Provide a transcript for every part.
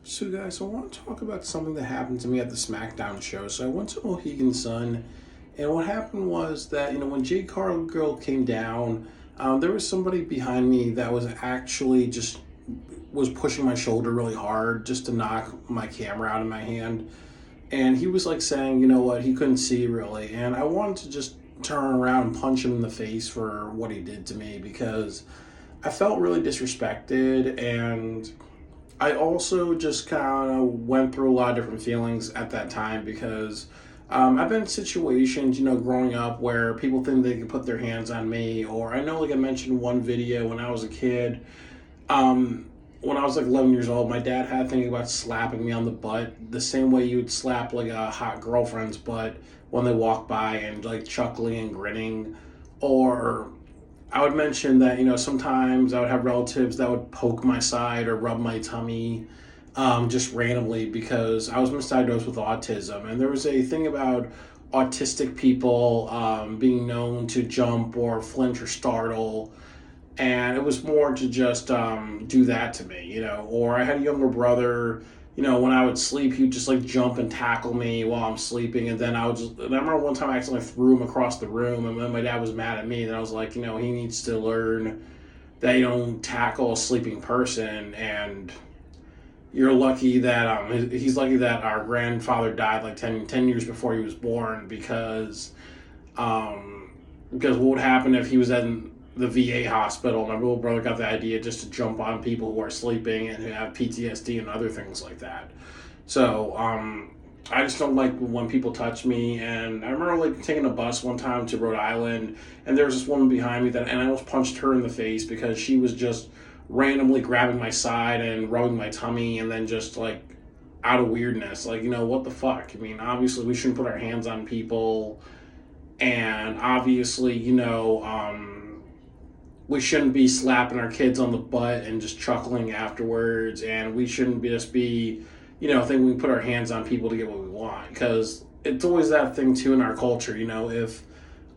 So, guys, I want to talk about something that happened to me at the SmackDown show. So, I went to Mohegan Sun, and what happened was that, when Jade Cargill came down, there was somebody behind me that was actually just was pushing my shoulder really hard just to knock my camera out of my hand. And he was like saying, you know what, he couldn't see really. And I wanted to just turn around and punch him in the face for what he did to me because I felt really disrespected, and I also just kind of went through a lot of different feelings at that time because I've been in situations, growing up where people think they can put their hands on me. Or I know, like I mentioned one video when I was a kid, when I was like 11 years old, my dad had a thing about slapping me on the butt the same way you would slap like a hot girlfriend's butt when they walk by and like chuckling and grinning. Or I would mention that, sometimes I would have relatives that would poke my side or rub my tummy just randomly because I was misdiagnosed with autism. And there was a thing about autistic people being known to jump or flinch or startle. And it was more to just do that to me, Or I had a younger brother, when I would sleep, he'd just like jump and tackle me while I'm sleeping. And then and I remember one time I accidentally threw him across the room, and then my dad was mad at me. And I was like, he needs to learn that you don't tackle a sleeping person. And you're lucky that he's lucky that our grandfather died like 10 years before he was born because what would happen if he was in the VA hospital? My little brother got the idea just to jump on people who are sleeping and who have PTSD and other things like that. So I just don't like when people touch me. And I remember like taking a bus one time to Rhode Island, and there was this woman behind me and I almost punched her in the face because she was just randomly grabbing my side and rubbing my tummy, and then just like out of weirdness, like, what the fuck? I mean, obviously we shouldn't put our hands on people, and obviously, we shouldn't be slapping our kids on the butt and just chuckling afterwards, and we shouldn't just be, thinking we put our hands on people to get what we want, because it's always that thing too in our culture, if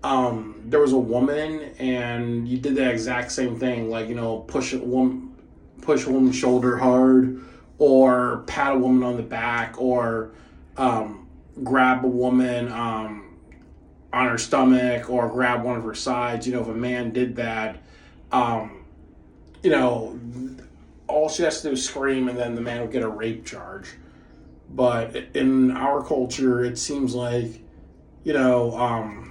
there was a woman and you did that exact same thing, like, push a woman's shoulder hard, or pat a woman on the back, or grab a woman on her stomach, or grab one of her sides. If a man did that, you know, all she has to do is scream, and then the man will get a rape charge. But in our culture, it seems like, you know,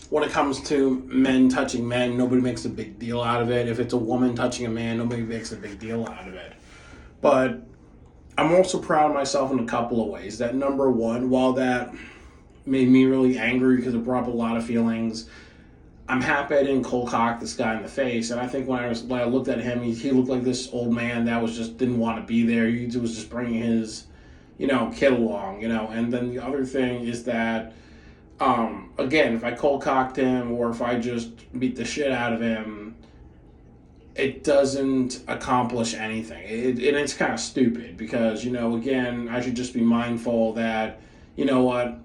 when it comes to men touching men, nobody makes a big deal out of it. If it's a woman touching a man, nobody makes a big deal out of it. But I'm also proud of myself in a couple of ways. That number one, while that made me really angry because it brought up a lot of feelings, I'm happy I didn't cold cock this guy in the face. And I think when I looked at him, he looked like this old man that was just didn't want to be there. He was just bringing his, kid along, And then the other thing is that, again, if I cold cocked him or if I just beat the shit out of him, it doesn't accomplish anything. And it's kind of stupid because, again, I should just be mindful that, what,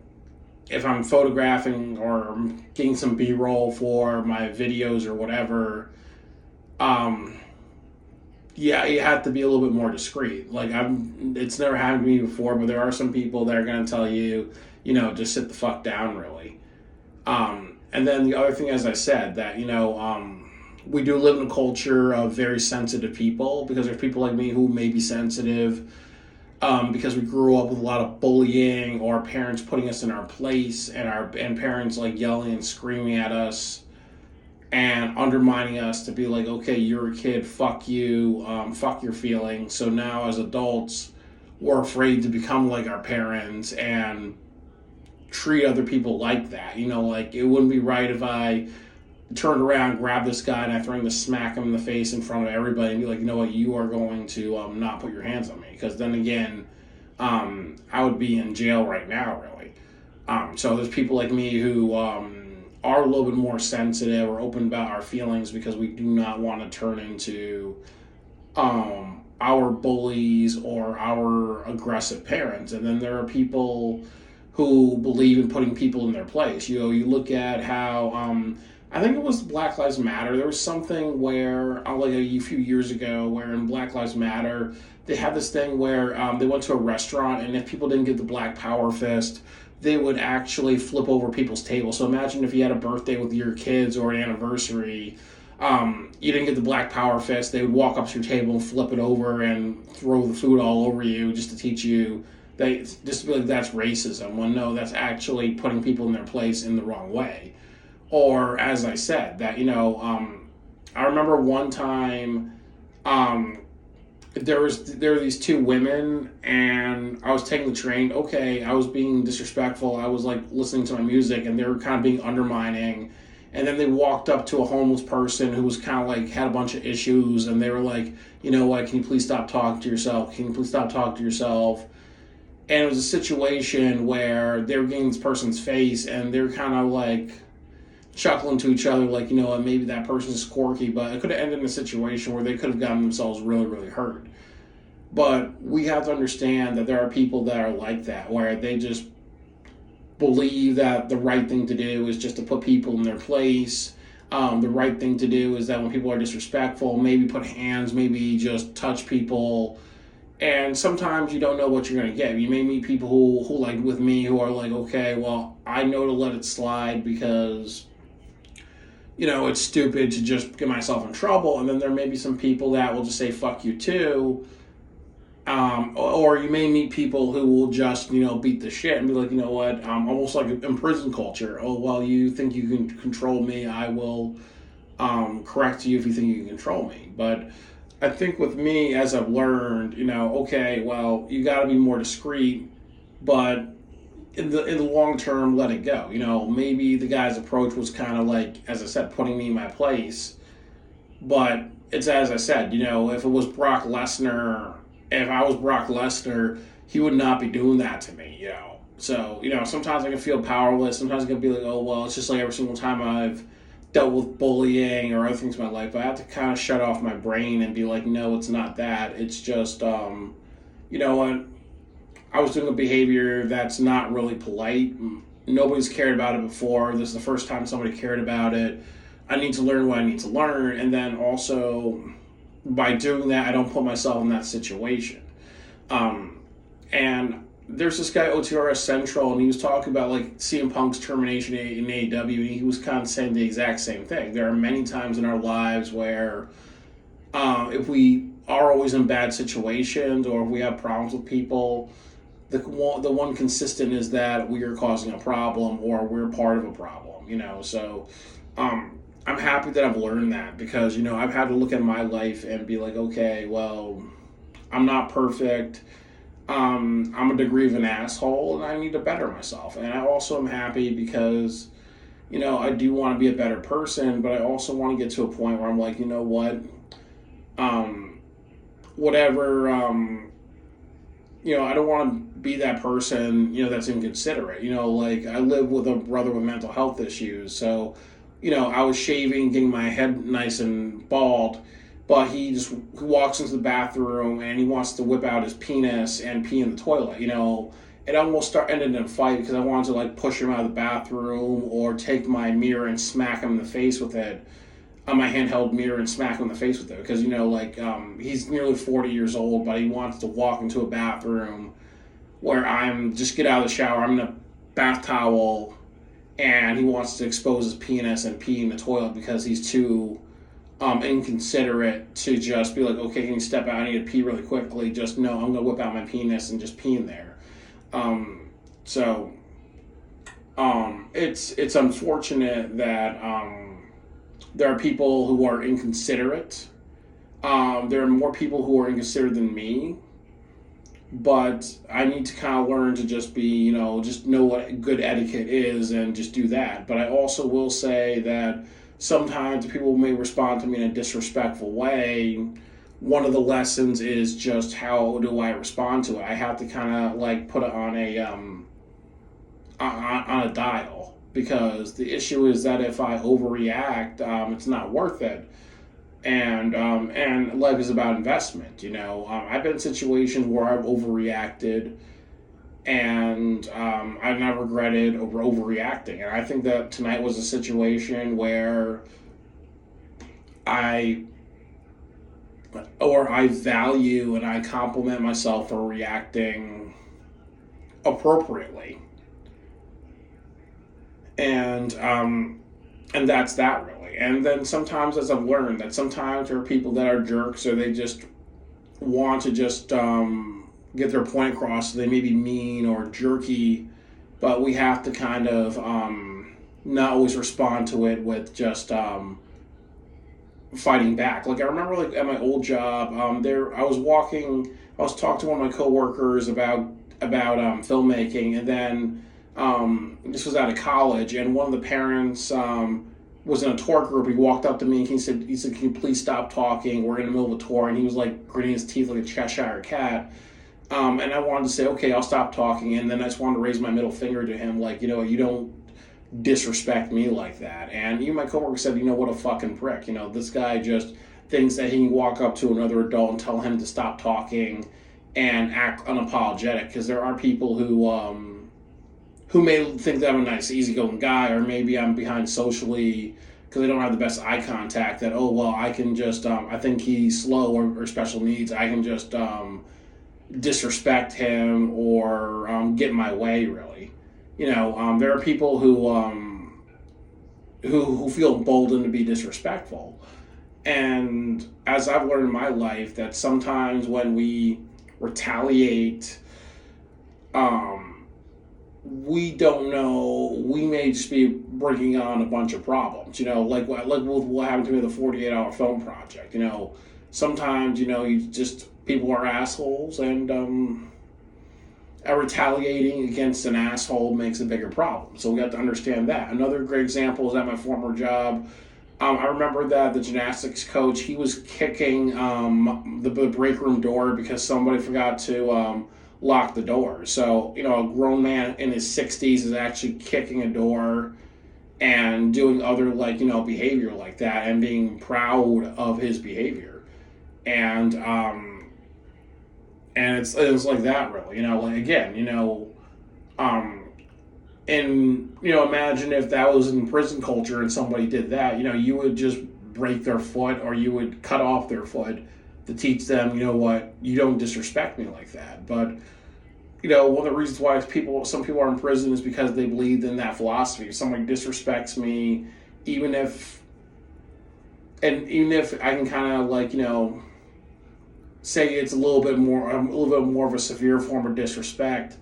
if I'm photographing or getting some B-roll for my videos or whatever, yeah, you have to be a little bit more discreet. Like, it's never happened to me before, but there are some people that are going to tell you, just sit the fuck down, really. And then the other thing, as I said, that, we do live in a culture of very sensitive people, because there's people like me who may be sensitive, because we grew up with a lot of bullying, or parents putting us in our place, and parents like yelling and screaming at us and undermining us to be like, okay, you're a kid, fuck you, fuck your feelings. So now as adults, we're afraid to become like our parents and treat other people like that. Like, it wouldn't be right if I turned around, grabbed this guy, and I threatened to smack him in the face in front of everybody and be like, you know what, you are going to not put your hands on me. Because then again, I would be in jail right now, really. So there's people like me who are a little bit more sensitive or open about our feelings, because we do not want to turn into our bullies or our aggressive parents. And then there are people who believe in putting people in their place. You look at how I think it was Black Lives Matter. There was something where, like a few years ago, where in Black Lives Matter, they had this thing where they went to a restaurant, and if people didn't get the Black Power fist, they would actually flip over people's tables. So imagine if you had a birthday with your kids or an anniversary, you didn't get the Black Power fist, they would walk up to your table and flip it over and throw the food all over you just to teach you just to be like, that's racism. Well, no, that's actually putting people in their place in the wrong way. Or as I said, that I remember one time, there were these two women, and I was taking the train. Okay, I was being disrespectful. I was like listening to my music, and they were kind of being undermining. And then they walked up to a homeless person who was kind of like had a bunch of issues, and they were like, you know what? Can you please stop talking to yourself? Can you please stop talking to yourself? And it was a situation where they were getting this person's face, and they were kind of like chuckling to each other, like, you know what, maybe that person's quirky, but it could have ended in a situation where they could have gotten themselves really, really hurt. But we have to understand that there are people that are like that, where they just believe that the right thing to do is just to put people in their place. The right thing to do is that when people are disrespectful, maybe put hands, maybe just touch people. And sometimes you don't know what you're going to get. You may meet people who like with me, who are like, okay, well, I know to let it slide because it's stupid to just get myself in trouble. And then there may be some people that will just say, fuck you too. Or you may meet people who will just, beat the shit and be like, you know what, almost like in prison culture. Oh, well, you think you can control me, I will correct you if you think you can control me. But I think with me, as I've learned, okay, well, you got to be more discreet, but in the long term, let it go. Maybe the guy's approach was kind of like, as I said, putting me in my place. But it's as I said, if it was Brock Lesnar, if I was Brock Lesnar, he would not be doing that to me, So, sometimes I can feel powerless. Sometimes I can be like, oh, well, it's just like every single time I've dealt with bullying or other things in my life. I have to kind of shut off my brain and be like, no, it's not that. It's just, you know what? I was doing a behavior that's not really polite. Nobody's cared about it before. This is the first time somebody cared about it. I need to learn what I need to learn. And then also, by doing that, I don't put myself in that situation. And there's this guy, OTRS Central, and he was talking about like CM Punk's termination in AEW, and he was kind of saying the exact same thing. There are many times in our lives where if we are always in bad situations or if we have problems with people, the one consistent is that we are causing a problem or we're part of a problem, So I'm happy that I've learned that because, I've had to look at my life and be like, okay, well, I'm not perfect. I'm a degree of an asshole and I need to better myself. And I also am happy because, I do want to be a better person, but I also want to get to a point where I'm like, you know what? Whatever, I don't want to be that person, that's inconsiderate. Like I live with a brother with mental health issues. So, I was shaving, getting my head nice and bald, but he walks into the bathroom and he wants to whip out his penis and pee in the toilet. It almost ended in a fight because I wanted to like push him out of the bathroom or take my mirror and smack him in the face with it. On my handheld mirror and smack him in the face with it because he's nearly 40 years old, but he wants to walk into a bathroom where I'm just get out of the shower, I'm in a bath towel, and he wants to expose his penis and pee in the toilet because he's too inconsiderate to just be like, okay, can you step out? I need to pee really quickly. Just no, I'm gonna whip out my penis and just pee in there. It's unfortunate that there are people who are inconsiderate. There are more people who are inconsiderate than me. But I need to kind of learn to just be, just know what good etiquette is and just do that. But I also will say that sometimes people may respond to me in a disrespectful way. One of the lessons is just how do I respond to it. I have to kind of like put it on a dial because the issue is that if I overreact, it's not worth it. And life is about investment. I've been in situations where I've overreacted, and I've not regretted overreacting. And I think that tonight was a situation where I or I value and I compliment myself for reacting appropriately. And that's that really. And then sometimes, as I've learned, that sometimes there are people that are jerks, or they just want to just get their point across. So they may be mean or jerky, but we have to kind of not always respond to it with just fighting back. Like I remember, like at my old job, I was talking to one of my coworkers about filmmaking, and then this was out of college, and one of the parents was in a tour group. He walked up to me and he said, "Can you please stop talking? We're in the middle of a tour." And he was like gritting his teeth like a Cheshire cat. And I wanted to say, "Okay, I'll stop talking." And then I just wanted to raise my middle finger to him, like, you don't disrespect me like that. And even my coworker said, "What a fucking prick. This guy just thinks that he can walk up to another adult and tell him to stop talking and act unapologetic." Because there are people who may think that I'm a nice, easygoing guy, or maybe I'm behind socially because I don't have the best eye contact, that, oh, well, I can just, I think he's slow or special needs, I can just disrespect him or get in my way, really. There are people who feel emboldened to be disrespectful. And as I've learned in my life, that sometimes when we retaliate, we don't know, we may just be bringing on a bunch of problems, like what happened to me with the 48-hour film project. Sometimes, people are assholes, and retaliating against an asshole makes a bigger problem. So we have to understand that. Another great example is at my former job. I remember that the gymnastics coach, he was kicking the break room door because somebody forgot to lock the door. So, a grown man in his 60s is actually kicking a door and doing other, behavior like that, and being proud of his behavior. And it's like that, really. And imagine if that was in prison culture and somebody did that. You would just break their foot, or you would cut off their foot to teach them, you don't disrespect me like that. But one of the reasons why some people are in prison is because they believe in that philosophy. If somebody disrespects me, even if I can kind of say it's a little bit more of a severe form of disrespect,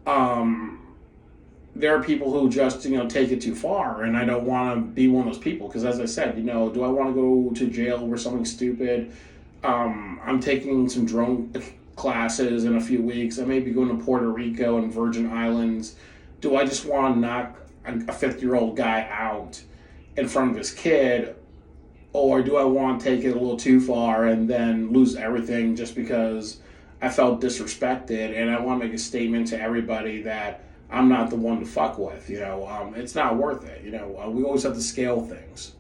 there are people who just take it too far, and I don't want to be one of those people. Because as I said, do I want to go to jail over something stupid? I'm taking some drone classes in a few weeks. I may be going to Puerto Rico and Virgin Islands. Do I just want to knock a 50-year-old guy out in front of his kid, or do I want to take it a little too far and then lose everything just because I felt disrespected, and I want to make a statement to everybody that I'm not the one to fuck with? It's not worth it. We always have to scale things.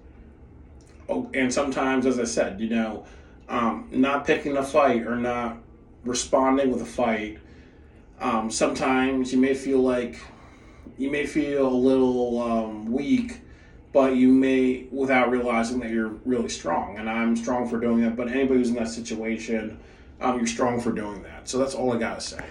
Oh, and sometimes, as I said, not picking a fight or not responding with a fight. Sometimes you may feel a little weak, but you may, without realizing that you're really strong. And I'm strong for doing that. But anybody who's in that situation, you're strong for doing that. So that's all I gotta say.